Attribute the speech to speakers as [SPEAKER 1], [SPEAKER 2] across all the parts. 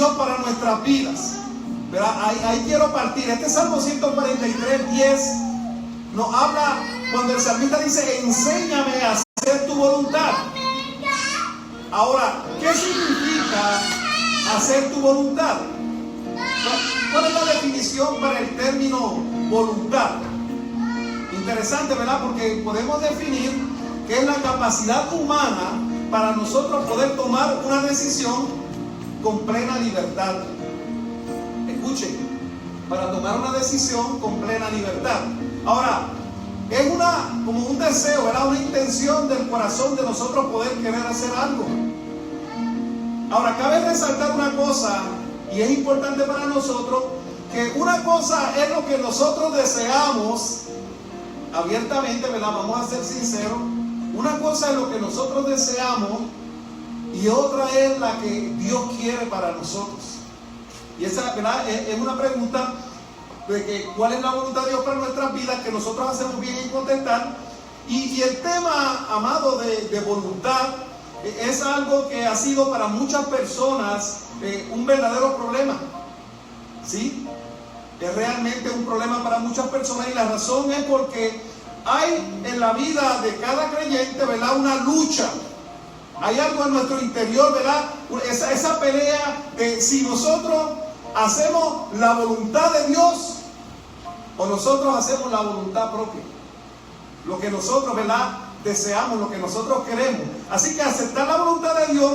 [SPEAKER 1] Dios para nuestras vidas. Pero ahí quiero partir. Este Salmo 143:10 nos habla cuando el salmista dice: enséñame a hacer tu voluntad. Ahora, ¿qué significa hacer tu voluntad? ¿Cuál es la definición para el término voluntad? Interesante, ¿verdad? Porque podemos definir que es la capacidad humana para nosotros poder tomar una decisión con plena libertad. Escuchen, para tomar una decisión con plena libertad. Ahora, es como un deseo, ¿verdad? Una intención del corazón de nosotros poder querer hacer algo. Ahora, cabe resaltar una cosa, y es importante para nosotros, que una cosa es lo que nosotros deseamos abiertamente, ¿verdad? Vamos a ser sinceros. Una cosa es lo que nosotros deseamos y otra es la que Dios quiere para nosotros. Y esa, ¿verdad? Es una pregunta de que cuál es la voluntad de Dios para nuestras vidas, que nosotros hacemos bien en contestar. Y el tema, amado, de voluntad es algo que ha sido para muchas personas un verdadero problema. ¿Sí? Es realmente un problema para muchas personas, y la razón es porque hay en la vida de cada creyente, ¿verdad?, una lucha. Hay algo en nuestro interior, ¿verdad? Esa pelea de si nosotros hacemos la voluntad de Dios o nosotros hacemos la voluntad propia. Lo que nosotros, ¿verdad?, deseamos, lo que nosotros queremos. Así que aceptar la voluntad de Dios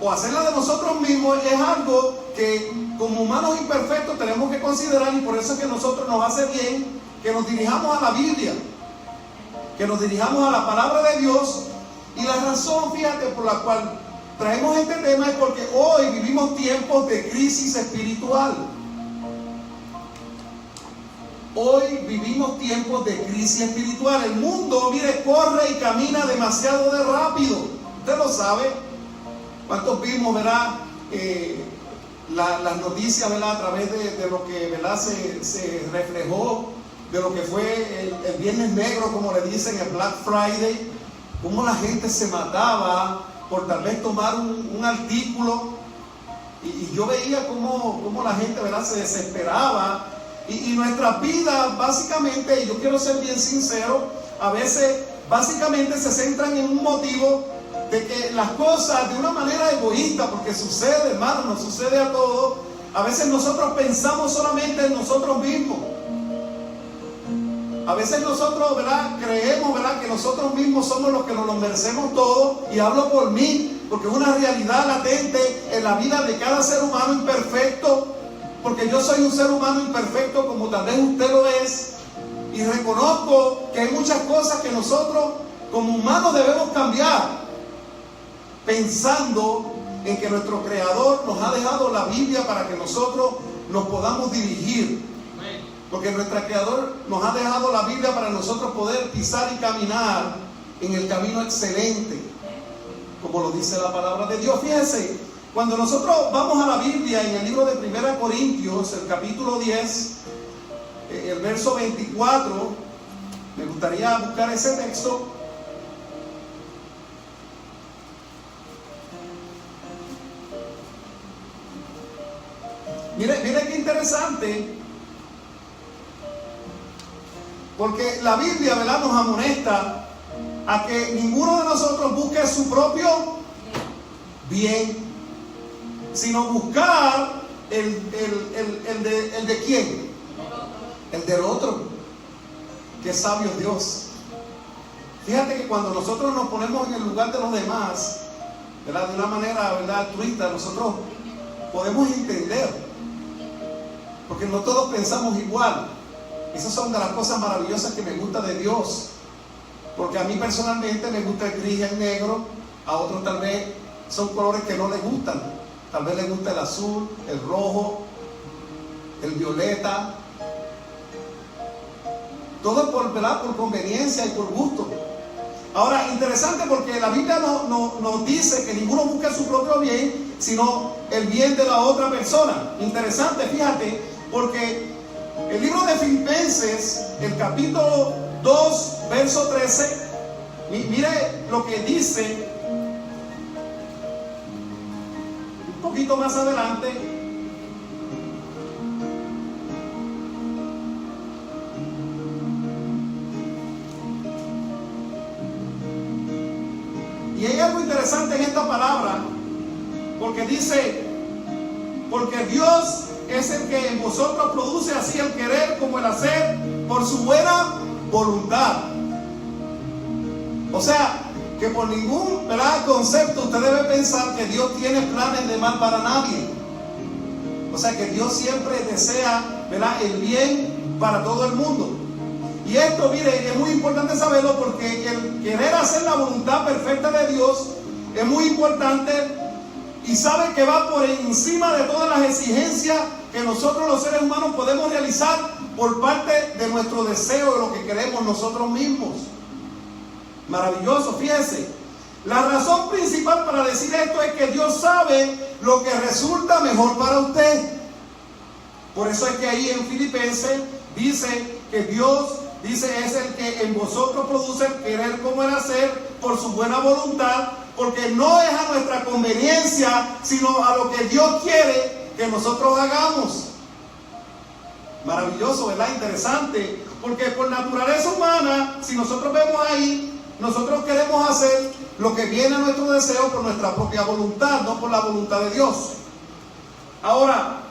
[SPEAKER 1] o hacerla de nosotros mismos es algo que como humanos imperfectos tenemos que considerar, y por eso es que nosotros nos hace bien que nos dirijamos a la Biblia, que nos dirijamos a la palabra de Dios. Y la razón, fíjate, por la cual traemos este tema es porque hoy vivimos tiempos de crisis espiritual. Hoy vivimos tiempos de crisis espiritual. El mundo, mire, corre y camina demasiado de rápido. Usted lo sabe. ¿Cuántos vimos, verdad, las noticias, verdad, a través de lo que, verdad, se reflejó de lo que fue el Viernes Negro, como le dicen, el Black Friday? Cómo la gente se mataba por tal vez tomar un artículo, y yo veía cómo la gente, ¿verdad?, se desesperaba. Y nuestras vidas, básicamente, y yo quiero ser bien sincero, a veces básicamente se centran en un motivo de que las cosas de una manera egoísta, porque sucede, hermano, nos sucede a todos. A veces nosotros pensamos solamente en nosotros mismos. A veces nosotros, ¿verdad?, creemos, ¿verdad?, que nosotros mismos somos los que nos lo merecemos todo. Y hablo por mí, porque es una realidad latente en la vida de cada ser humano imperfecto. Porque yo soy un ser humano imperfecto como tal vez usted lo es. Y reconozco que hay muchas cosas que nosotros como humanos debemos cambiar, pensando en que nuestro Creador nos ha dejado la Biblia para que nosotros nos podamos dirigir. Porque nuestro Creador nos ha dejado la Biblia para nosotros poder pisar y caminar en el camino excelente, como lo dice la palabra de Dios. Fíjense, cuando nosotros vamos a la Biblia, en el libro de 1 Corintios, el capítulo 10, el verso 24, me gustaría buscar ese texto. Mire qué interesante. Porque la Biblia, ¿verdad?, nos amonesta a que ninguno de nosotros busque su propio bien, sino buscar el de quién, el del otro, que es sabio Dios. Fíjate que cuando nosotros nos ponemos en el lugar de los demás, ¿verdad?, de una manera, ¿verdad?, altruista, nosotros podemos entender, porque no todos pensamos igual. Esas son de las cosas maravillosas que me gusta de Dios, porque a mí personalmente me gusta el gris y el negro, a otros tal vez son colores que no les gustan, tal vez les gusta el azul, el rojo, el violeta, todo por, ¿verdad?, por conveniencia y por gusto. Ahora, interesante, porque la Biblia nos dice que ninguno busca su propio bien, sino el bien de la otra persona. Interesante, fíjate, porque el libro de Filipenses, el capítulo 2, verso 13, mire lo que dice, un poquito más adelante. Y hay algo interesante en esta palabra, porque dice, porque Dios es el que en vosotros produce así el querer como el hacer por su buena voluntad. O sea, que por ningún concepto usted debe pensar que Dios tiene planes de mal para nadie. O sea, que Dios siempre desea, el bien para todo el mundo. Y esto, mire, es muy importante saberlo, porque el querer hacer la voluntad perfecta de Dios es muy importante, y sabe que va por encima de todas las exigencias que nosotros los seres humanos podemos realizar por parte de nuestro deseo, de lo que queremos nosotros mismos. Maravilloso, fíjese. La razón principal para decir esto es que Dios sabe lo que resulta mejor para usted. Por eso es que ahí en Filipenses dice que Dios, dice, es el que en vosotros produce el querer como el hacer por su buena voluntad, porque no es a nuestra conveniencia, sino a lo que Dios quiere que nosotros hagamos. Maravilloso, ¿verdad? Interesante, porque por naturaleza humana, si nosotros vemos ahí, nosotros queremos hacer lo que viene a nuestro deseo por nuestra propia voluntad, no por la voluntad de Dios. Ahora,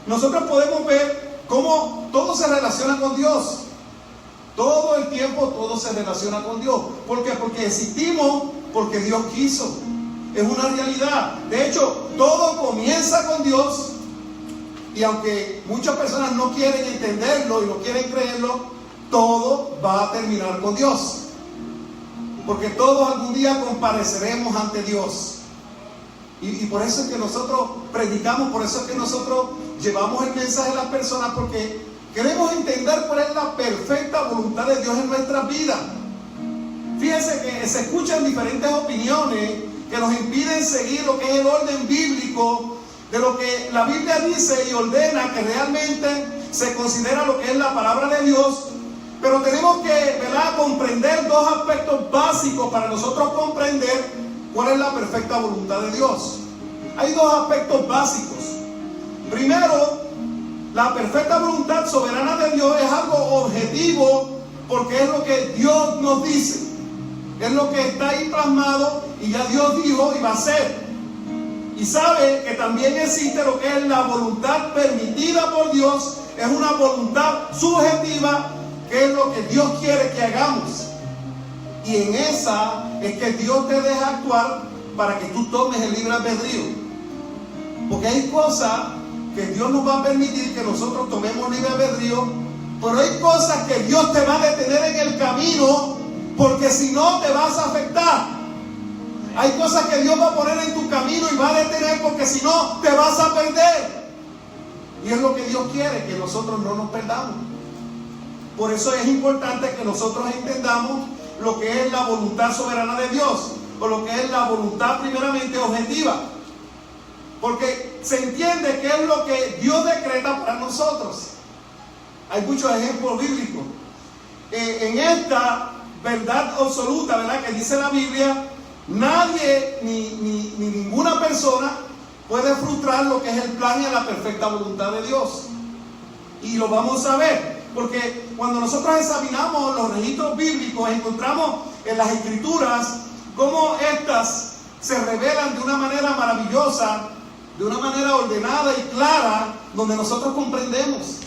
[SPEAKER 1] nosotros podemos ver cómo todo se relaciona con Dios. Todo el tiempo todo se relaciona con Dios. ¿Por qué? Porque existimos porque Dios quiso. Es una realidad. De hecho, todo comienza con Dios. Y aunque muchas personas no quieren entenderlo y no quieren creerlo, todo va a terminar con Dios. Porque todos algún día compareceremos ante Dios. Y por eso es que nosotros predicamos, por eso es que nosotros llevamos el mensaje a las personas, porque queremos entender cuál es la perfecta voluntad de Dios en nuestras vidas. Fíjense que se escuchan diferentes opiniones que nos impiden seguir lo que es el orden bíblico, de lo que la Biblia dice y ordena que realmente se considera lo que es la palabra de Dios. Pero tenemos que, comprender dos aspectos básicos para nosotros comprender cuál es la perfecta voluntad de Dios. Hay dos aspectos básicos. Primero, la perfecta voluntad soberana de Dios es algo objetivo, porque es lo que Dios nos dice. Es lo que está ahí plasmado y ya Dios dijo y va a ser. Y sabe que también existe lo que es la voluntad permitida por Dios. Es una voluntad subjetiva, que es lo que Dios quiere que hagamos. Y en esa es que Dios te deja actuar para que tú tomes el libre albedrío. Porque hay cosas que Dios nos va a permitir que nosotros tomemos libre albedrío, pero hay cosas que Dios te va a detener en el camino, porque si no te vas a afectar. Hay cosas que Dios va a poner en tu camino y va a detener, porque si no te vas a perder. Y es lo que Dios quiere, que nosotros no nos perdamos. Por eso es importante que nosotros entendamos lo que es la voluntad soberana de Dios, o lo que es la voluntad primeramente objetiva. Porque se entiende que es lo que Dios decreta para nosotros. Hay muchos ejemplos bíblicos. En esta verdad absoluta, ¿verdad?, que dice la Biblia, nadie ni ninguna persona puede frustrar lo que es el plan y la perfecta voluntad de Dios. Y lo vamos a ver, porque cuando nosotros examinamos los registros bíblicos, encontramos en las Escrituras cómo estas se revelan de una manera maravillosa, de una manera ordenada y clara, donde nosotros comprendemos.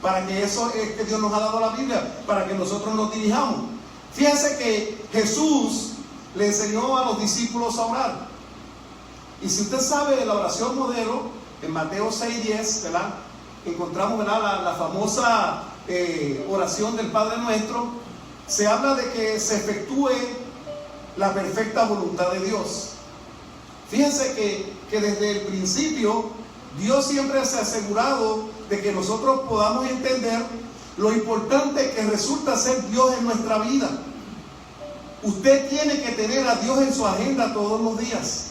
[SPEAKER 1] Para que eso es que Dios nos ha dado la Biblia, para que nosotros nos dirijamos. Fíjense que Jesús le enseñó a los discípulos a orar. Y si usted sabe la oración modelo, en Mateo 6:10, ¿verdad?, encontramos, ¿verdad?, la famosa oración del Padre Nuestro. Se habla de que se efectúe la perfecta voluntad de Dios. Fíjense que desde el principio Dios siempre se ha asegurado de que nosotros podamos entender lo importante que resulta ser Dios en nuestra vida. Usted tiene que tener a Dios en su agenda todos los días.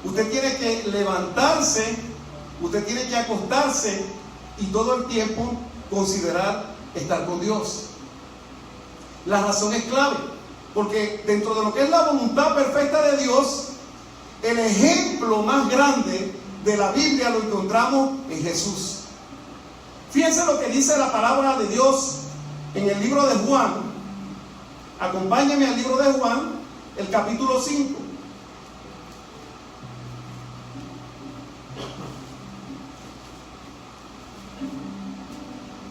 [SPEAKER 1] Usted tiene que levantarse, usted tiene que acostarse y todo el tiempo considerar estar con Dios. La razón es clave, porque dentro de lo que es la voluntad perfecta de Dios el ejemplo más grande de la Biblia lo encontramos en Jesús. Fíjense lo que dice la palabra de Dios en el libro de Juan. Acompáñenme al libro de Juan, el capítulo 5.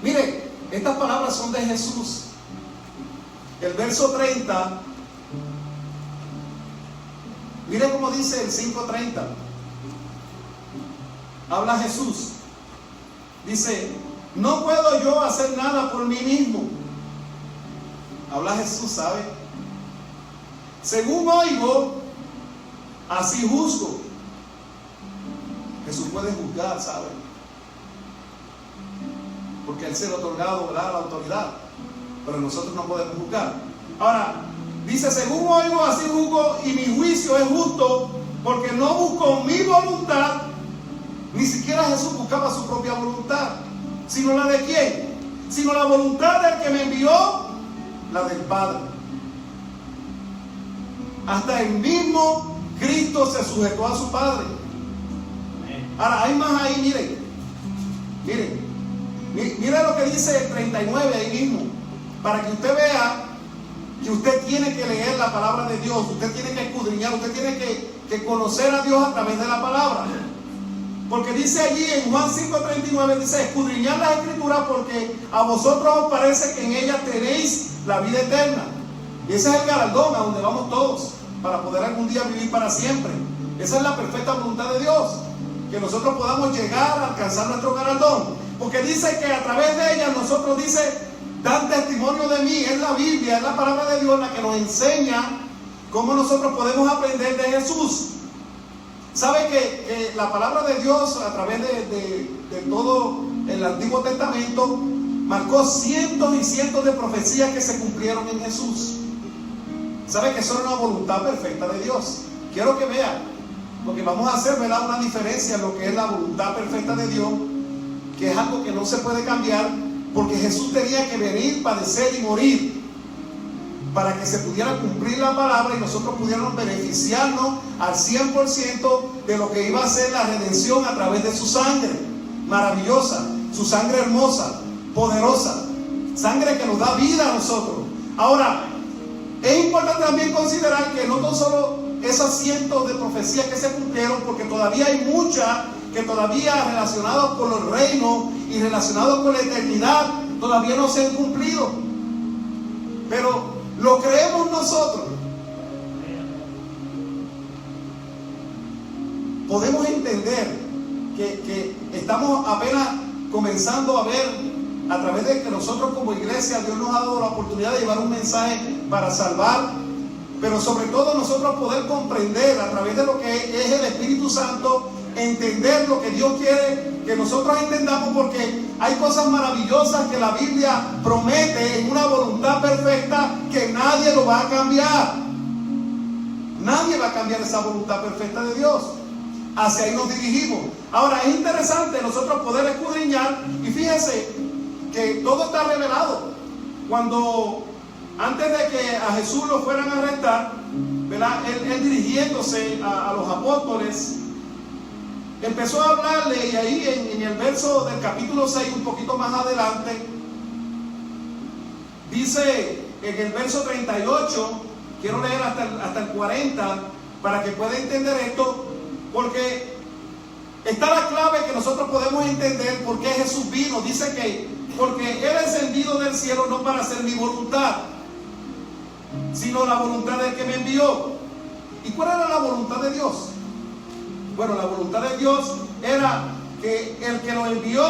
[SPEAKER 1] Mire, estas palabras son de Jesús. El verso 30. Mire cómo dice el 5:30. Habla Jesús. Dice: no puedo yo hacer nada por mí mismo. Habla Jesús, ¿sabe? Según oigo, así juzgo. Jesús puede juzgar, ¿sabe? Porque Él se le ha otorgado, ¿verdad?, la autoridad. Pero nosotros no podemos juzgar. Ahora, dice: según oigo, así juzgo, y mi juicio es justo, porque no busco mi voluntad. Ni siquiera Jesús buscaba su propia voluntad, sino la de ¿quién? Sino la voluntad del que me envió, la del Padre. Hasta el mismo Cristo se sujetó a su Padre. Ahora, hay más ahí, miren. Mire lo que dice el 39 ahí mismo, para que usted vea que usted tiene que leer la palabra de Dios, usted tiene que escudriñar, usted tiene que conocer a Dios a través de la palabra. Porque dice allí en Juan 5:39, dice: escudriñad las escrituras porque a vosotros os parece que en ellas tenéis la vida eterna. Y ese es el galardón a donde vamos todos, para poder algún día vivir para siempre. Esa es la perfecta voluntad de Dios, que nosotros podamos llegar a alcanzar nuestro galardón. Porque dice que a través de ella nosotros, dice, dan testimonio de mí. Es la Biblia, es la palabra de Dios la que nos enseña cómo nosotros podemos aprender de Jesús. ¿Sabe que la palabra de Dios a través de todo el Antiguo Testamento marcó cientos y cientos de profecías que se cumplieron en Jesús? ¿Sabe que eso era una voluntad perfecta de Dios? Quiero que vean, porque vamos a hacer, ¿verdad?, una diferencia en lo que es la voluntad perfecta de Dios, que es algo que no se puede cambiar, porque Jesús tenía que venir, padecer y morir para que se pudiera cumplir la palabra y nosotros pudiéramos beneficiarnos al 100% de lo que iba a ser la redención a través de su sangre maravillosa, su sangre hermosa, poderosa, sangre que nos da vida a nosotros. Ahora, es importante también considerar que no tan solo esas cientos de profecías que se cumplieron, porque todavía hay muchas que todavía relacionadas con los reinos y relacionados con la eternidad todavía no se han cumplido, pero lo creemos nosotros. Podemos entender que estamos apenas comenzando a ver, a través de que nosotros como iglesia, Dios nos ha dado la oportunidad de llevar un mensaje para salvar, pero sobre todo nosotros poder comprender a través de lo que es el Espíritu Santo, entender lo que Dios quiere que nosotros entendamos, porque hay cosas maravillosas que la Biblia promete en una voluntad perfecta que nadie lo va a cambiar. Nadie va a cambiar esa voluntad perfecta de Dios. Hacia ahí nos dirigimos. Ahora, es interesante nosotros poder escudriñar, y fíjense que todo está revelado. Cuando antes de que a Jesús lo fueran a arrestar, ¿verdad?, él dirigiéndose a los apóstoles, empezó a hablarle, y ahí en el verso del capítulo 6, un poquito más adelante, dice en el verso 38, quiero leer hasta el 40 para que pueda entender esto, porque está la clave que nosotros podemos entender por qué Jesús vino. Dice que porque Él es enviado del cielo no para hacer mi voluntad, sino la voluntad del que me envió. ¿Y cuál era la voluntad de Dios? Bueno, la voluntad de Dios era que el que lo envió,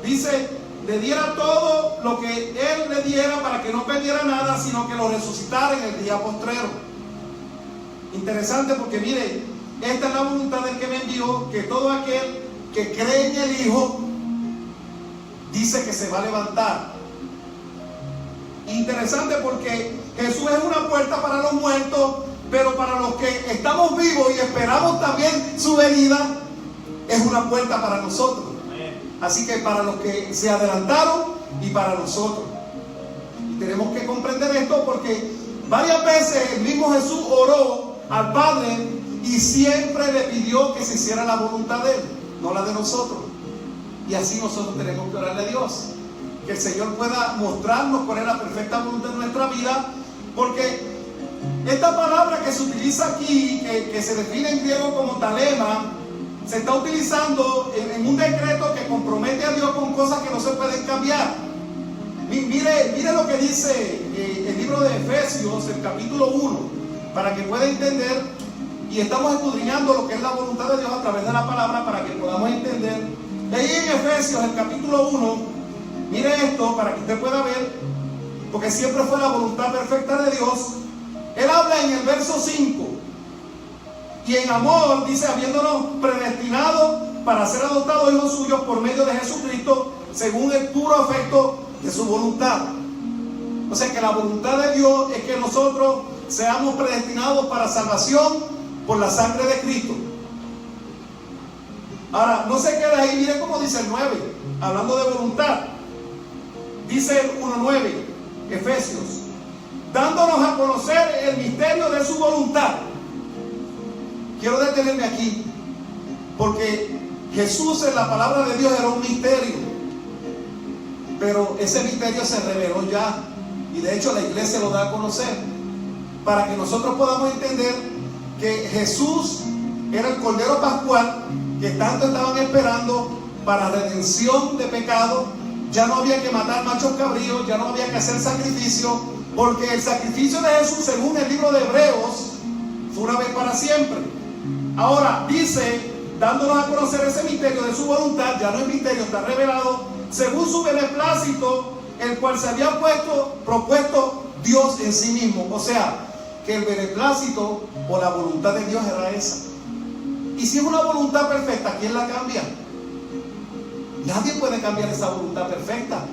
[SPEAKER 1] dice, le diera todo lo que Él le diera, para que no perdiera nada, sino que lo resucitara en el día postrero. Interesante, porque mire, esta es la voluntad del que me envió, que todo aquel que cree en el Hijo, dice que se va a levantar. Interesante, porque Jesús es una puerta para los muertos, pero para los que estamos vivos y esperamos también su venida, es una puerta para nosotros. Así que para los que se adelantaron y para nosotros. Y tenemos que comprender esto, porque varias veces el mismo Jesús oró al Padre y siempre le pidió que se hiciera la voluntad de Él, no la de nosotros. Y así nosotros tenemos que orarle a Dios, que el Señor pueda mostrarnos cuál es la perfecta voluntad de nuestra vida, porque esta palabra que se utiliza aquí, que se define en griego como talema, se está utilizando en un decreto que compromete a Dios con cosas que no se pueden cambiar. Mire lo que dice el libro de Efesios, el capítulo 1, para que pueda entender, y estamos escudriñando lo que es la voluntad de Dios a través de la palabra para que podamos entender. Ahí en Efesios, el capítulo 1, mire esto para que usted pueda ver, porque siempre fue la voluntad perfecta de Dios. Él habla en el verso 5, y en amor dice, habiéndonos predestinado para ser adoptados hijos suyos por medio de Jesucristo, según el puro afecto de su voluntad. O sea que la voluntad de Dios es que nosotros seamos predestinados para salvación por la sangre de Cristo. Ahora, no se queda ahí, mire cómo dice el 9, hablando de voluntad. Dice el 1:9, Efesios, dándonos a conocer el misterio de su voluntad. Quiero detenerme aquí, porque Jesús en la palabra de Dios era un misterio, pero ese misterio se reveló ya, y de hecho la iglesia lo da a conocer, para que nosotros podamos entender que Jesús era el Cordero Pascual que tanto estaban esperando para redención de pecado. Ya no había que matar machos cabríos, ya no había que hacer sacrificio, porque el sacrificio de Jesús, según el libro de Hebreos, fue una vez para siempre. Ahora dice, dándonos a conocer ese misterio de su voluntad, ya no es misterio, está revelado, según su beneplácito, el cual se había propuesto Dios en sí mismo. O sea, que el beneplácito o la voluntad de Dios era esa. Y si es una voluntad perfecta, ¿quién la cambia? Nadie puede cambiar esa voluntad perfecta.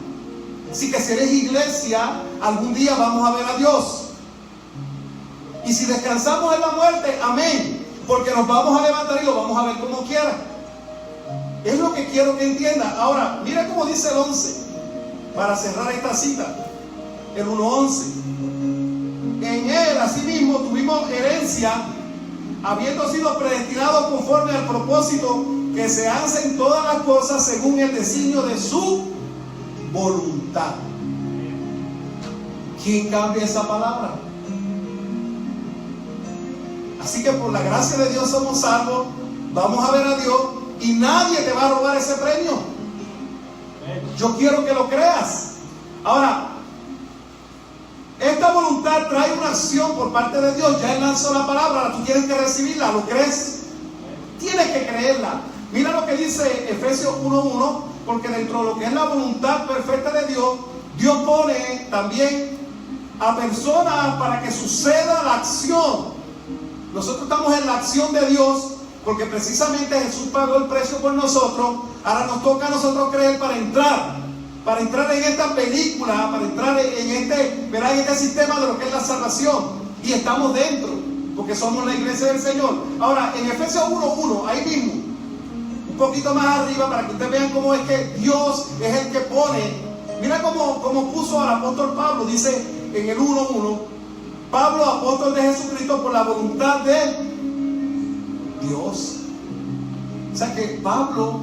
[SPEAKER 1] Así que si eres iglesia, algún día vamos a ver a Dios. Y si descansamos en la muerte, amén, porque nos vamos a levantar y lo vamos a ver como quiera. Es lo que quiero que entienda. Ahora, mira cómo dice el 11, para cerrar esta cita, el 1:11. En Él, asimismo, tuvimos herencia, habiendo sido predestinados conforme al propósito que se hacen todas las cosas según el designio de su voluntad. ¿Quién cambia esa palabra? Así que por la gracia de Dios somos salvos, vamos a ver a Dios y nadie te va a robar ese premio. Yo quiero que lo creas. Ahora, esta voluntad trae una acción por parte de Dios. Ya Él lanzó la palabra, ahora tú tienes que recibirla. ¿Lo crees? Tienes que creerla. Mira lo que dice Efesios 1:1, porque dentro de lo que es la voluntad perfecta de Dios, Dios pone también a personas para que suceda la acción. Nosotros estamos en la acción de Dios porque precisamente Jesús pagó el precio por nosotros. Ahora nos toca a nosotros creer para entrar en esta película, para entrar en este sistema de lo que es la salvación. Y estamos dentro, porque somos la iglesia del Señor. Ahora, en Efesios 1:1, ahí mismo, un poquito más arriba, para que ustedes vean cómo es que Dios es el que pone. Mira cómo puso al apóstol Pablo, dice en el 1:1, Pablo, apóstol de Jesucristo por la voluntad de Dios. O sea que Pablo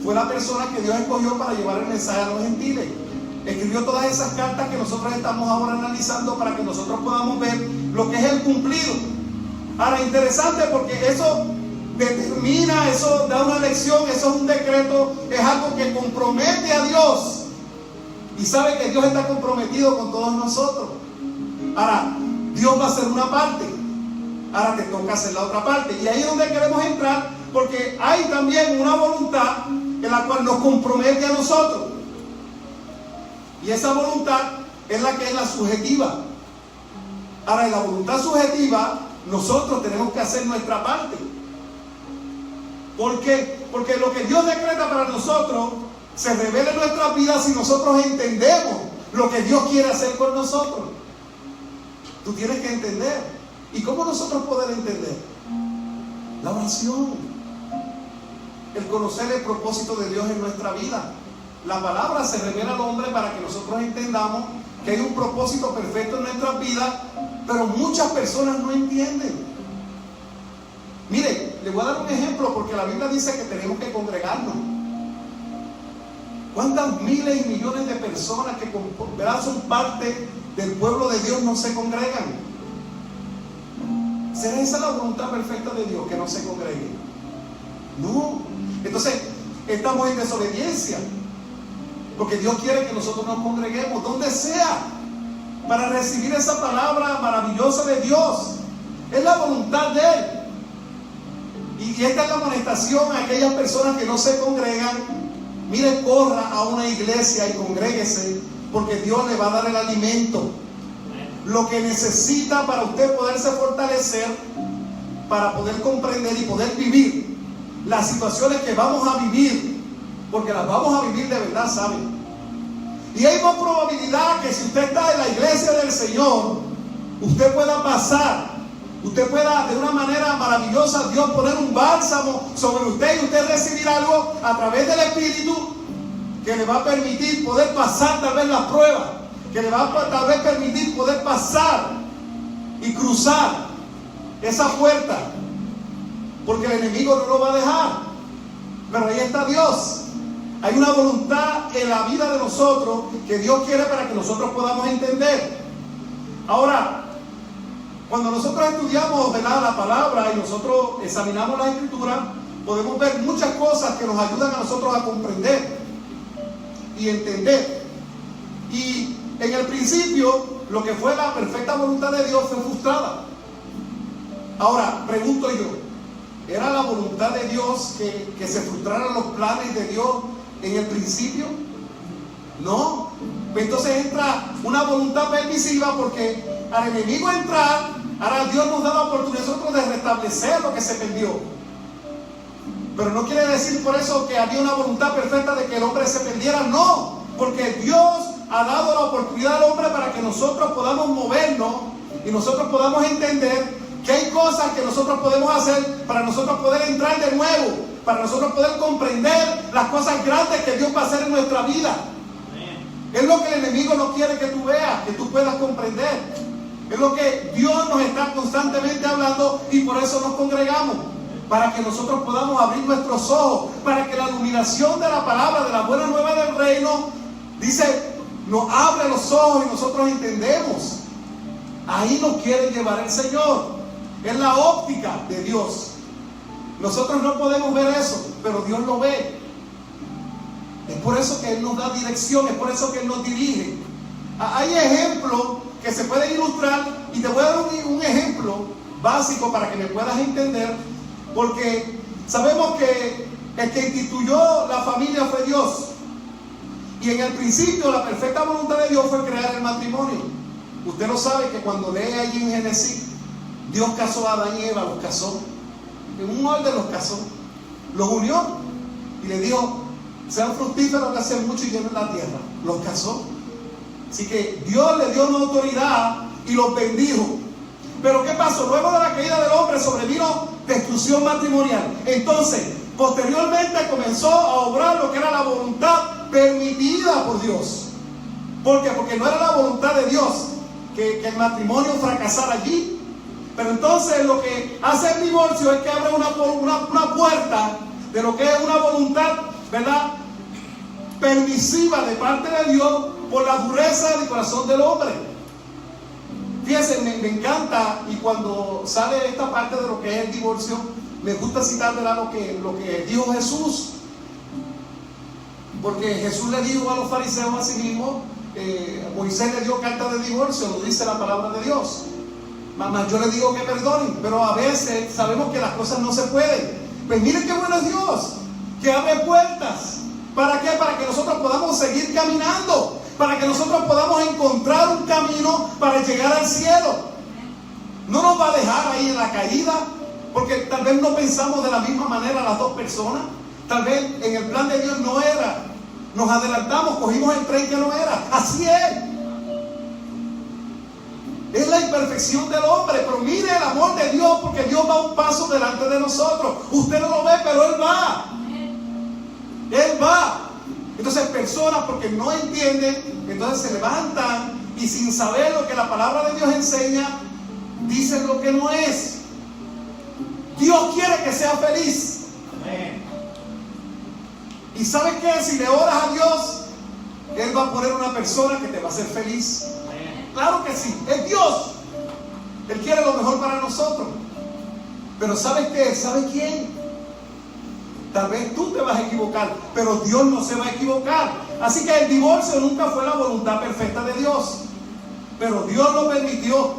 [SPEAKER 1] fue la persona que Dios escogió para llevar el mensaje a los gentiles. Escribió todas esas cartas que nosotros estamos ahora analizando para que nosotros podamos ver lo que es el cumplido. Ahora, interesante porque eso determina, eso da una lección, eso es un decreto, es algo que compromete a Dios. Y sabe que Dios está comprometido con todos nosotros. Ahora, Dios va a hacer una parte, ahora te toca hacer la otra parte. Y ahí es donde queremos entrar, porque hay también una voluntad en la cual nos compromete a nosotros. Y esa voluntad es la que es la subjetiva. Ahora, en la voluntad subjetiva, nosotros tenemos que hacer nuestra parte. ¿Por qué? Porque lo que Dios decreta para nosotros se revela en nuestras vidas si nosotros entendemos lo que Dios quiere hacer con nosotros. Tú tienes que entender. ¿Y cómo nosotros poder entender? La oración, el conocer el propósito de Dios en nuestra vida. La palabra se revela al hombre para que nosotros entendamos que hay un propósito perfecto en nuestras vidas, pero muchas personas no entienden. voy a dar un ejemplo porque la Biblia dice que tenemos que congregarnos. ¿Cuántas miles y millones de personas que son parte del pueblo de Dios no se congregan? ¿Será esa la voluntad perfecta de Dios, que no se congreguen? No. Entonces, estamos en desobediencia. Porque Dios quiere que nosotros nos congreguemos donde sea para recibir esa palabra maravillosa de Dios. Es la voluntad de Él. Y esta es la amonestación a aquellas personas que no se congregan. Mire, corra a una iglesia y congréguese, porque Dios le va a dar el alimento, lo que necesita para usted poderse fortalecer, para poder comprender y poder vivir las situaciones que vamos a vivir, porque las vamos a vivir de verdad, ¿saben? Y hay más probabilidad que si usted está en la iglesia del Señor, usted pueda pasar, usted pueda de una manera maravillosa Dios poner un bálsamo sobre usted y usted recibir algo a través del Espíritu que le va a permitir poder pasar tal vez la prueba, que le va a tal vez permitir poder pasar y cruzar esa puerta, porque el enemigo no lo va a dejar. Pero ahí está Dios. Hay una voluntad en la vida de nosotros que Dios quiere para que nosotros podamos entender. Ahora, cuando nosotros estudiamos, ¿verdad?, la palabra y nosotros examinamos la Escritura, podemos ver muchas cosas que nos ayudan a nosotros a comprender y entender. Y en el principio, lo que fue la perfecta voluntad de Dios fue frustrada. Ahora, pregunto yo, ¿era la voluntad de Dios que se frustraran los planes de Dios en el principio? No. Entonces entra una voluntad permisiva, porque al enemigo entrar, ahora Dios nos da la oportunidad nosotros de restablecer lo que se perdió. Pero no quiere decir por eso que había una voluntad perfecta de que el hombre se perdiera. No, porque Dios ha dado la oportunidad al hombre para que nosotros podamos movernos y nosotros podamos entender que hay cosas que nosotros podemos hacer para nosotros poder entrar de nuevo, para nosotros poder comprender las cosas grandes que Dios va a hacer en nuestra vida. Es lo que el enemigo no quiere que tú veas, que tú puedas comprender. Es lo que Dios nos está constantemente hablando, y por eso nos congregamos, para que nosotros podamos abrir nuestros ojos, para que la iluminación de la palabra, de la buena nueva del reino, dice, nos abre los ojos y nosotros entendemos. Ahí nos quiere llevar el Señor. Es la óptica de Dios. Nosotros no podemos ver eso, pero Dios lo ve. Es por eso que Él nos da dirección, es por eso que Él nos dirige. Hay ejemplos que se pueden ilustrar, y te voy a dar un ejemplo básico para que me puedas entender, porque sabemos que el que instituyó la familia fue Dios, y en el principio la perfecta voluntad de Dios fue crear el matrimonio. Usted lo sabe, que cuando lee allí en Génesis, Dios casó a Adán y Eva, los casó, en un orden los casó, los unió y le dijo, sean fructíferos, que hacen mucho y llenen la tierra. Los casó. Así que Dios le dio una autoridad y los bendijo. Pero ¿qué pasó? Luego de la caída del hombre sobrevino destrucción matrimonial. Entonces, posteriormente comenzó a obrar lo que era la voluntad permitida por Dios. ¿Por qué? Porque no era la voluntad de Dios que el matrimonio fracasara allí. Pero entonces lo que hace el divorcio es que abre una puerta de lo que es una voluntad, ¿verdad?, permisiva de parte de Dios, por la dureza del corazón del hombre. Fíjense, me encanta, y cuando sale esta parte de lo que es el divorcio, me gusta citar, ¿verdad?, lo que dijo Jesús. Porque Jesús le dijo a los fariseos a sí mismo, Moisés le dio carta de divorcio, lo dice la palabra de Dios. Mamá, yo le digo que perdonen, pero a veces sabemos que las cosas no se pueden. Pues miren qué bueno es Dios, que abre puertas. ¿Para qué? Para que nosotros podamos seguir caminando, para que nosotros podamos encontrar un camino para llegar al cielo. No nos va a dejar ahí en la caída, porque tal vez no pensamos de la misma manera las dos personas. Tal vez en el plan de Dios no era. Nos adelantamos, cogimos el tren que no era. Así es. Es la imperfección del hombre, pero mire el amor de Dios, porque Dios va un paso delante de nosotros. Usted no lo ve, pero Él va. Él va. Entonces personas, porque no entienden, entonces se levantan y sin saber lo que la palabra de Dios enseña, dicen lo que no es. Dios quiere que seas feliz. Amén. ¿Y sabes qué? Si le oras a Dios, Él va a poner una persona que te va a hacer feliz. Amén. Claro que sí, es Dios. Él quiere lo mejor para nosotros. Pero ¿sabes qué? ¿Sabes quién? Tal vez tú te vas a equivocar, pero Dios no se va a equivocar. Así que el divorcio nunca fue la voluntad perfecta de Dios, pero Dios lo permitió.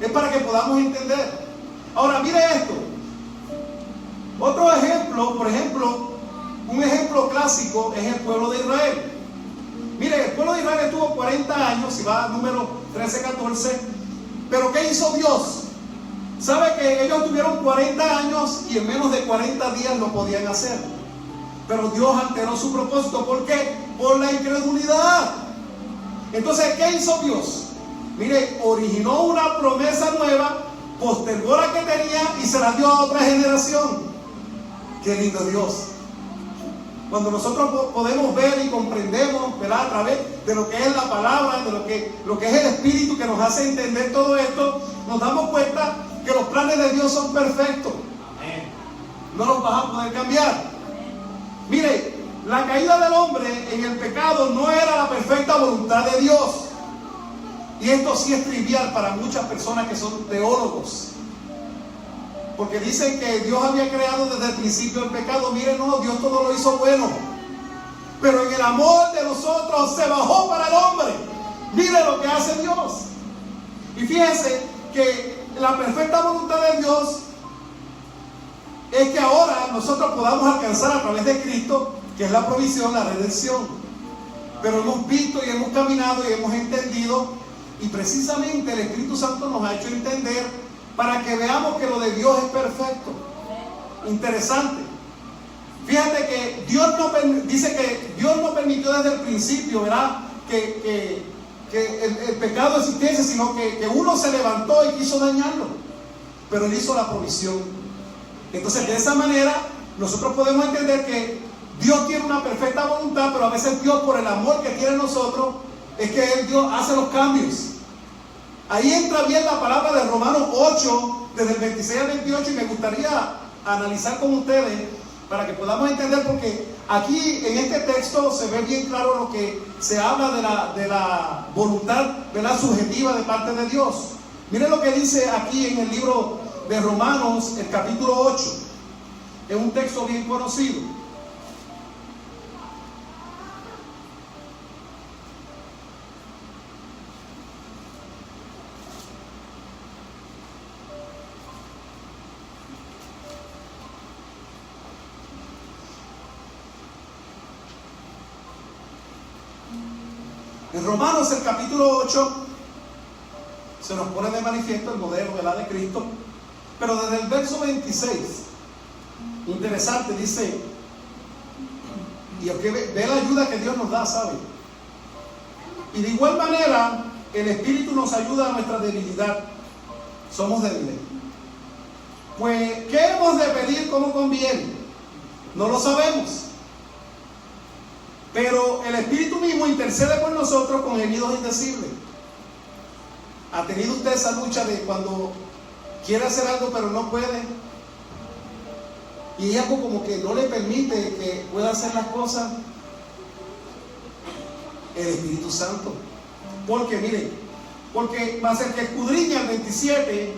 [SPEAKER 1] Es para que podamos entender. Ahora mire esto. Otro ejemplo, por ejemplo, un ejemplo clásico es el pueblo de Israel. Mire, el pueblo de Israel estuvo 40 años, si va a número 13, 14. Pero ¿qué hizo Dios? ¿Sabe que ellos tuvieron 40 años y en menos de 40 días lo podían hacer? Pero Dios alteró su propósito. ¿Por qué? Por la incredulidad. Entonces, ¿qué hizo Dios? Mire, originó una promesa nueva, postergó la que tenía y se la dio a otra generación. Qué lindo Dios. Cuando nosotros podemos ver y comprendemos, ¿verdad?, a través de lo que es la palabra, de lo que es el Espíritu que nos hace entender todo esto, nos damos cuenta que los planes de Dios son perfectos. Amén. No los vas a poder cambiar. Mire, la caída del hombre en el pecado no era la perfecta voluntad de Dios. Y esto sí es trivial para muchas personas que son teólogos, porque dicen que Dios había creado desde el principio el pecado. Miren, no, Dios todo lo hizo bueno, pero en el amor de nosotros se bajó para el hombre. Mire lo que hace Dios. Y fíjense que la perfecta voluntad de Dios es que ahora nosotros podamos alcanzar a través de Cristo, que es la provisión, la redención. Pero hemos visto y hemos caminado y hemos entendido, y precisamente el Espíritu Santo nos ha hecho entender para que veamos que lo de Dios es perfecto. Interesante. Fíjate que Dios no dice que Dios no permitió desde el principio, ¿verdad?, que el pecado existiese, sino que uno se levantó y quiso dañarlo. Pero Él hizo la provisión. Entonces, de esa manera, nosotros podemos entender que Dios tiene una perfecta voluntad, pero a veces Dios, por el amor que tiene en nosotros, es que Dios hace los cambios. Ahí entra bien la palabra de Romanos 8, desde el 26 al 28, y me gustaría analizar con ustedes para que podamos entender, porque aquí en este texto se ve bien claro lo que se habla de la voluntad, ¿verdad?, subjetiva de parte de Dios. Miren lo que dice aquí en el libro de Romanos, el capítulo 8. Es un texto bien conocido. En Romanos, el capítulo 8, se nos pone de manifiesto el modelo, ¿verdad?, de Cristo. Pero desde el verso 26, interesante, dice, y aquí ve la ayuda que Dios nos da, ¿sabe? Y de igual manera, el Espíritu nos ayuda a nuestra debilidad. Somos débiles. Pues, ¿qué hemos de pedir como conviene? No lo sabemos. Pero el Espíritu mismo intercede por nosotros con gemidos indecibles. ¿Ha tenido usted esa lucha de cuando quiere hacer algo pero no puede? Y hay algo como que no le permite que pueda hacer las cosas. El Espíritu Santo. Porque miren, porque va a ser que escudriña el 27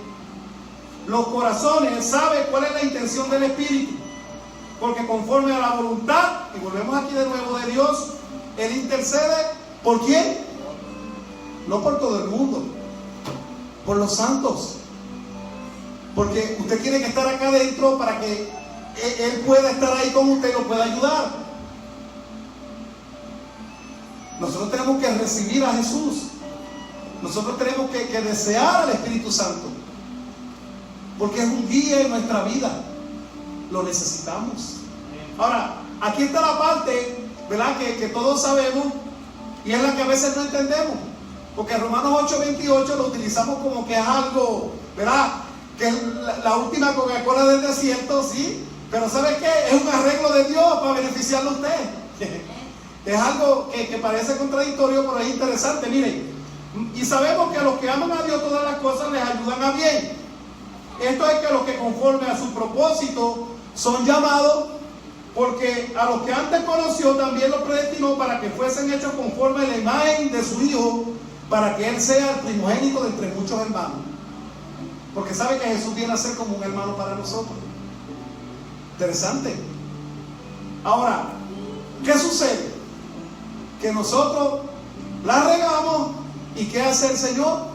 [SPEAKER 1] los corazones, sabe cuál es la intención del Espíritu. Porque conforme a la voluntad, y volvemos aquí de nuevo, de Dios, Él intercede. ¿Por quién? No por todo el mundo, por los santos. Porque usted tiene que estar acá adentro para que Él pueda estar ahí con usted y lo pueda ayudar. Nosotros tenemos que recibir a Jesús. Nosotros tenemos que desear al Espíritu Santo, porque es un guía en nuestra vida. Lo necesitamos. Ahora, aquí está la parte, ¿verdad?, que todos sabemos, y es la que a veces no entendemos, porque Romanos 8:28 lo utilizamos como que es algo, ¿verdad?, que es la última Coca-Cola del desierto, sí, pero ¿sabe qué? Es un arreglo de Dios para beneficiarlo a usted. Es algo que parece contradictorio, pero es interesante. Miren, y sabemos que a los que aman a Dios todas las cosas les ayudan a bien. Esto es que los que conforme a su propósito son llamados, porque a los que antes conoció también los predestinó para que fuesen hechos conforme a la imagen de su Hijo, para que Él sea el primogénito de entre muchos hermanos. Porque sabe que Jesús viene a ser como un hermano para nosotros. Interesante. Ahora, ¿qué sucede? Que nosotros la regamos, y ¿qué hace el Señor?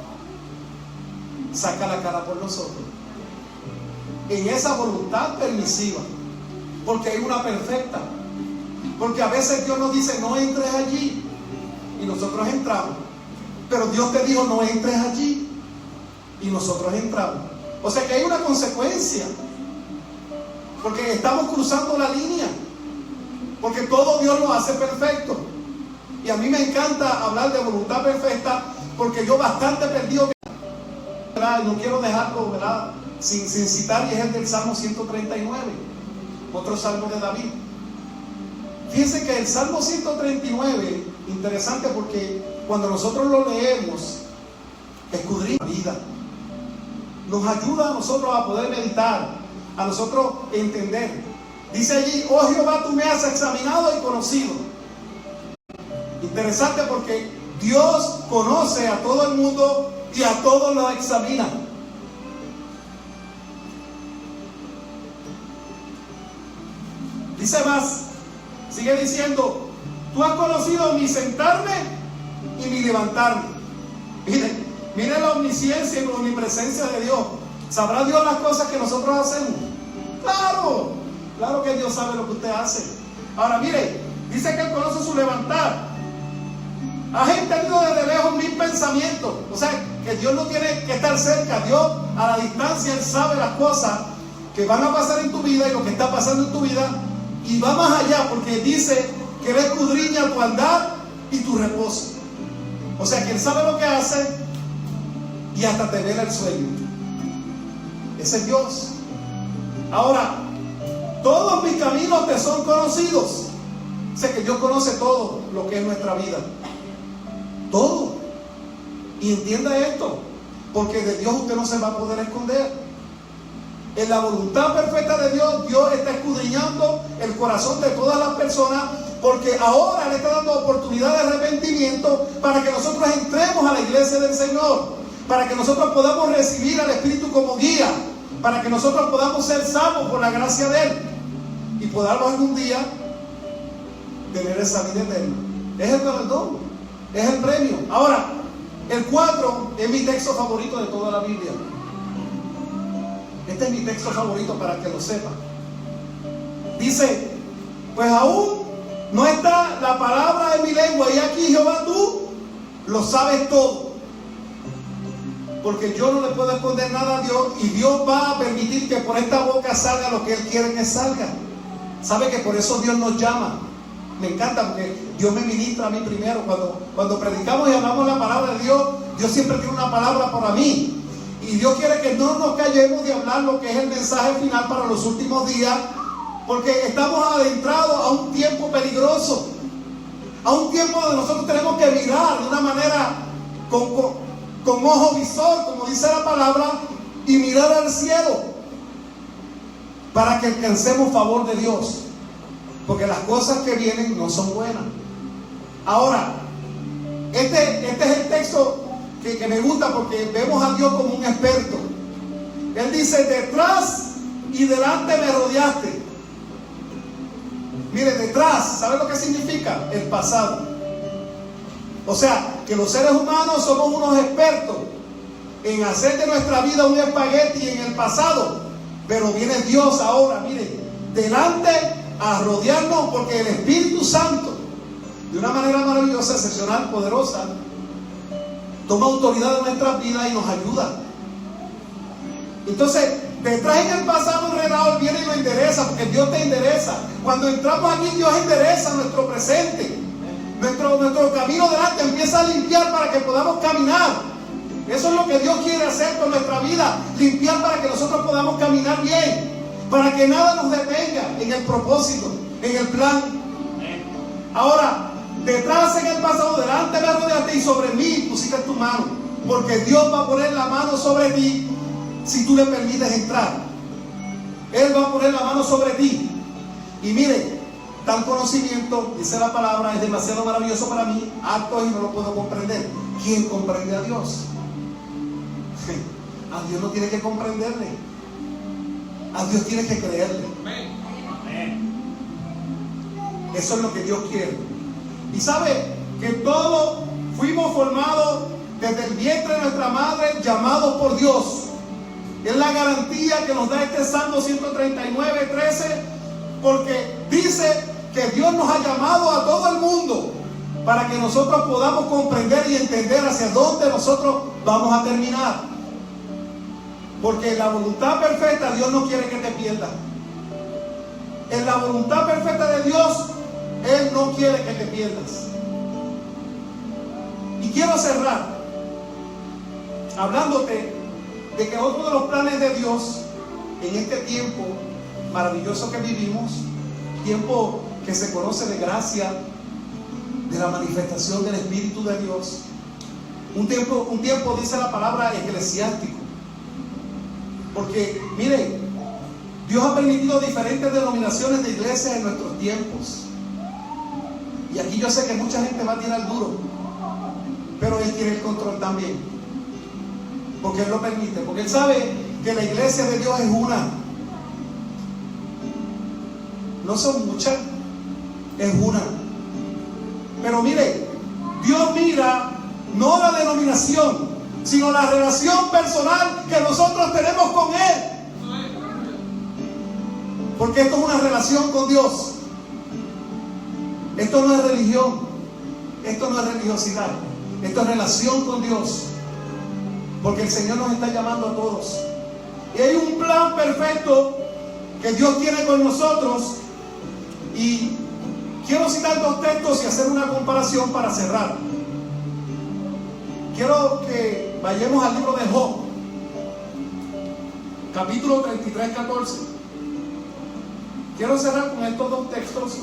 [SPEAKER 1] Saca la cara por nosotros. En esa voluntad permisiva. Porque hay una perfecta. Porque a veces Dios nos dice, no entres allí. Y nosotros entramos. Pero Dios te dijo, no entres allí. Y nosotros entramos. O sea que hay una consecuencia. Porque estamos cruzando la línea. Porque todo Dios lo hace perfecto. Y a mí me encanta hablar de voluntad perfecta, porque yo bastante perdido, ¿verdad? Y no quiero dejarlo, ¿verdad?, sin citar, y es el del Salmo 139, otro salmo de David. Fíjense que el Salmo 139, interesante, porque cuando nosotros lo leemos, escudriña la vida, nos ayuda a nosotros a poder meditar, a nosotros entender. Dice allí, oh Jehová, tú me has examinado y conocido. Interesante, porque Dios conoce a todo el mundo y a todos lo examina. Dice más, sigue diciendo, tú has conocido mi sentarme y mi levantarme. Mire la omnisciencia y la omnipresencia de Dios. ¿Sabrá Dios las cosas que nosotros hacemos? Claro que Dios sabe lo que usted hace. Ahora mire, dice que Él conoce su levantar. Has entendido desde lejos mis pensamientos. O sea, que Dios no tiene que estar cerca. Dios a la distancia, Él sabe las cosas que van a pasar en tu vida y lo que está pasando en tu vida. Y va más allá, porque dice que Él escudriña tu andar y tu reposo. O sea, que Él sabe lo que hace y hasta te vela el sueño. Ese es Dios. Ahora, todos mis caminos te son conocidos. O sea, que Dios conoce todo lo que es nuestra vida. Todo. Y entienda esto, porque de Dios usted no se va a poder esconder. En la voluntad perfecta de Dios, Dios está escudriñando el corazón de todas las personas, porque ahora le está dando oportunidad de arrepentimiento para que nosotros entremos a la iglesia del Señor, para que nosotros podamos recibir al Espíritu como guía, para que nosotros podamos ser salvos por la gracia de Él y podamos algún día tener esa vida eterna. Es el galardón, es el premio. Ahora, el 4 es mi texto favorito de toda la Biblia. Este es mi texto favorito para que lo sepan. Dice, pues aún no está la palabra en mi lengua, y aquí, Jehová, tú lo sabes todo. Porque yo no le puedo esconder nada a Dios, y Dios va a permitir que por esta boca salga lo que Él quiere que salga. ¿Sabe que por eso Dios nos llama? Me encanta, porque Dios me ministra a mí primero. Cuando predicamos y hablamos la palabra de Dios, Dios siempre tiene una palabra para mí. Y Dios quiere que no nos callemos de hablar lo que es el mensaje final para los últimos días, porque estamos adentrados a un tiempo peligroso, a un tiempo donde nosotros tenemos que mirar de una manera con ojo visor, como dice la palabra, y mirar al cielo para que alcancemos favor de Dios, porque las cosas que vienen no son buenas. Ahora, este es el texto que me gusta, porque vemos a Dios como un experto. Él dice, detrás y delante me rodeaste. Mire, detrás, ¿sabe lo que significa? El pasado. O sea, que los seres humanos somos unos expertos en hacer de nuestra vida un espagueti en el pasado, pero viene Dios ahora, mire, delante a rodearnos, porque el Espíritu Santo, de una manera maravillosa, excepcional, poderosa, toma autoridad de nuestras vidas y nos ayuda. Entonces, detrás en el pasado enredado, Él viene y lo endereza, porque Dios te endereza. Cuando entramos aquí, Dios endereza nuestro presente. Nuestro camino delante empieza a limpiar para que podamos caminar. Eso es lo que Dios quiere hacer con nuestra vida, limpiar para que nosotros podamos caminar bien, para que nada nos detenga en el propósito, en el plan. Ahora, detrás en el pasado, delante me rodeaste y sobre mí pusiste tu mano, porque Dios va a poner la mano sobre ti si tú le permites entrar. Él va a poner la mano sobre ti. Y mire, tal conocimiento, dice la palabra, es demasiado maravilloso para mí, acto y no lo puedo comprender. ¿Quién comprende a Dios? A Dios no tiene que comprenderle. A Dios tiene que creerle. Eso es lo que Dios quiere. Y sabe que todos fuimos formados desde el vientre de nuestra madre, llamados por Dios. Es la garantía que nos da este Salmo 139:13, porque dice que Dios nos ha llamado a todo el mundo para que nosotros podamos comprender y entender hacia dónde nosotros vamos a terminar. Porque en la voluntad perfecta Dios no quiere que te pierdas. En la voluntad perfecta de Dios, Él no quiere que te pierdas. Y quiero cerrar hablándote de que otro de los planes de Dios en este tiempo maravilloso que vivimos, tiempo que se conoce de gracia, de la manifestación del Espíritu de Dios, un tiempo dice la palabra eclesiástico, porque mire, Dios ha permitido diferentes denominaciones de iglesias en nuestros tiempos, y aquí yo sé que mucha gente va a tirar duro, pero Él tiene el control también, porque Él lo permite, porque Él sabe que la iglesia de Dios es una, no son muchas, es una. Pero mire, Dios mira no la denominación, sino la relación personal que nosotros tenemos con Él, porque esto es una relación con Dios. Esto no es religión, esto no es religiosidad, esto es relación con Dios, porque el Señor nos está llamando a todos. Y hay un plan perfecto que Dios tiene con nosotros. Y quiero citar dos textos y hacer una comparación para cerrar. Quiero que vayamos al libro de Job, capítulo 33:14. Quiero cerrar con estos dos textos,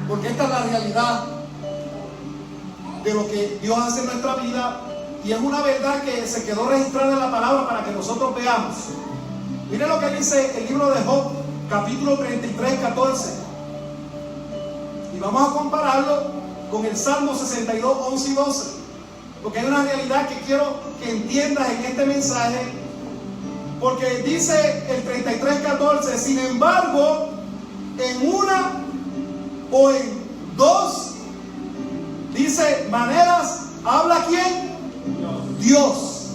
[SPEAKER 1] porque esta es la realidad de lo que Dios hace en nuestra vida, y es una verdad que se quedó registrada en la palabra para que nosotros veamos. Mire lo que dice el libro de Job, capítulo 33:14, y vamos a compararlo con el Salmo 62:11 y 12, porque hay una realidad que quiero que entiendas en este mensaje, porque dice el 33:14, sin embargo, en una o en dos, dice, maneras, ¿habla quién? Dios.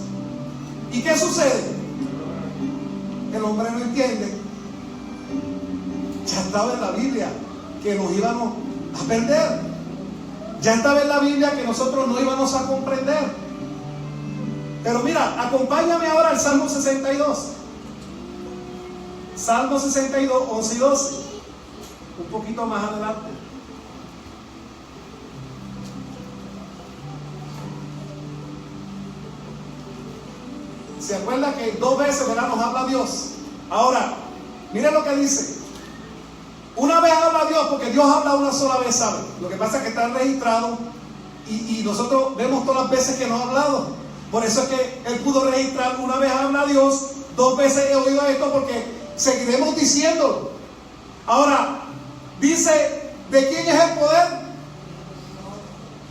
[SPEAKER 1] ¿Y qué sucede? El hombre no entiende. Ya estaba en la Biblia que nos íbamos a perder. Ya estaba en la Biblia que nosotros no íbamos a comprender. Pero mira, acompáñame ahora al Salmo 62. Salmo 62, 11 y 12. Un poquito más adelante. ¿Se acuerda que dos veces, ¿verdad?, nos habla Dios? Ahora, mire lo que dice. Una vez habla Dios, porque Dios habla una sola vez, ¿sabe? Lo que pasa es que está registrado y nosotros vemos todas las veces que nos ha hablado. Por eso es que Él pudo registrar, una vez habla Dios, dos veces he oído esto, porque seguiremos diciéndolo. Ahora, dice, ¿de quién es el poder?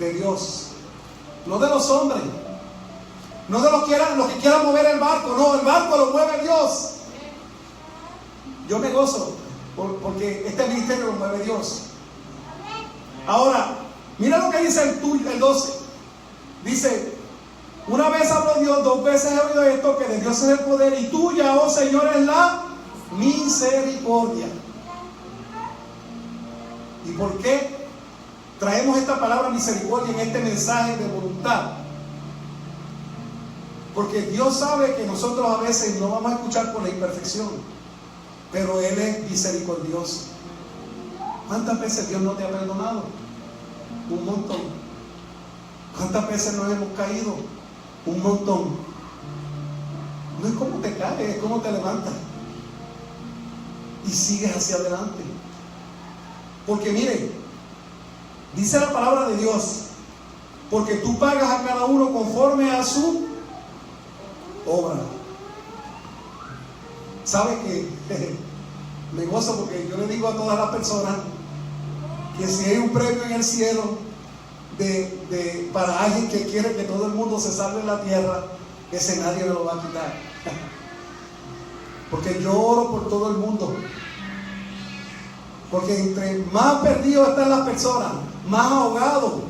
[SPEAKER 1] De Dios, no de los hombres. No de los que quieran mover el barco, no, el barco lo mueve Dios. Yo me gozo porque este ministerio lo mueve Dios. Ahora, mira lo que dice el 12. Dice, una vez habló Dios, dos veces he oído esto, que de Dios es el poder, y tuya, oh Señor, es la misericordia. ¿Y por qué traemos esta palabra misericordia en este mensaje de voluntad? Porque Dios sabe que nosotros a veces no vamos a escuchar por la imperfección, pero Él es misericordioso. ¿Cuántas veces Dios no te ha perdonado? Un montón. ¿Cuántas veces nos hemos caído? Un montón. No es como te caes, es como te levantas y sigues hacia adelante. Porque mire, dice la palabra de Dios porque tú pagas a cada uno conforme a su obra. ¿Sabe qué? Me gozo porque yo le digo a todas las personas que si hay un premio en el cielo para alguien que quiere que todo el mundo se salve en la tierra, ese nadie me lo va a quitar. Porque yo oro por todo el mundo. Porque entre más perdidos están las personas, más ahogados,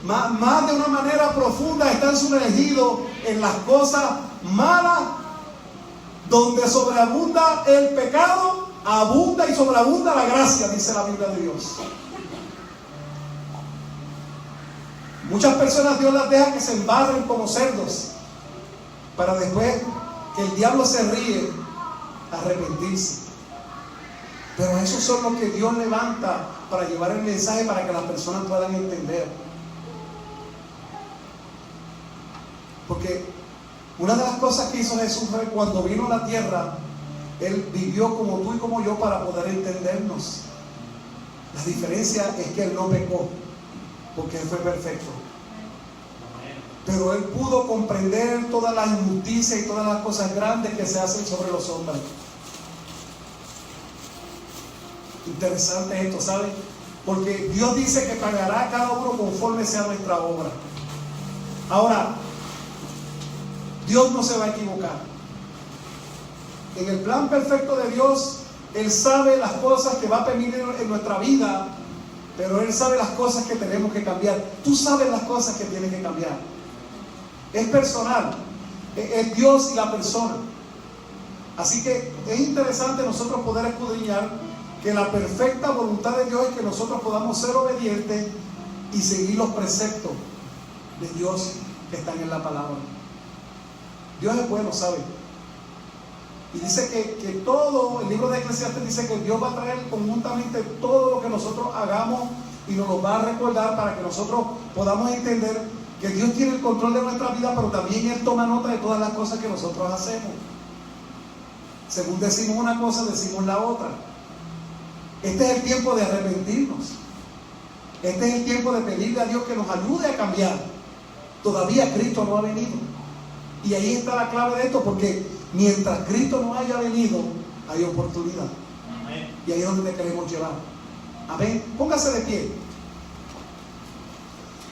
[SPEAKER 1] más de una manera profunda están sumergidos en las cosas malas, donde sobreabunda el pecado, abunda y sobreabunda la gracia, dice la Biblia de Dios. Muchas personas Dios las deja que se embarren como cerdos, para después que el diablo se ríe, arrepentirse. Pero esos son los que Dios levanta para llevar el mensaje para que las personas puedan entender. Porque una de las cosas que hizo Jesús fue cuando vino a la tierra, Él vivió como tú y como yo para poder entendernos. La diferencia es que Él no pecó, porque Él fue perfecto. Pero Él pudo comprender todas las injusticias y todas las cosas grandes que se hacen sobre los hombres. Interesante esto, ¿saben? Porque Dios dice que pagará a cada uno conforme sea nuestra obra. Ahora, Dios no se va a equivocar. En el plan perfecto de Dios, Él sabe las cosas que va a permitir en nuestra vida, pero Él sabe las cosas que tenemos que cambiar. Tú sabes las cosas que tienes que cambiar. Es personal, es Dios y la persona. Así que es interesante nosotros poder escudriñar que la perfecta voluntad de Dios es que nosotros podamos ser obedientes y seguir los preceptos de Dios que están en la palabra. Dios es bueno, ¿sabe? Y dice que todo, el libro de Eclesiastes dice que Dios va a traer conjuntamente todo lo que nosotros hagamos y nos lo va a recordar para que nosotros podamos entender que Dios tiene el control de nuestra vida, pero también Él toma nota de todas las cosas que nosotros hacemos. Según decimos una cosa, decimos la otra. Este es el tiempo de arrepentirnos. Este es el tiempo de pedirle a Dios que nos ayude a cambiar. Todavía Cristo no ha venido. Y ahí está la clave de esto, porque mientras Cristo no haya venido, hay oportunidad. Amén. Y ahí es donde te queremos llevar. Amén. Póngase de pie.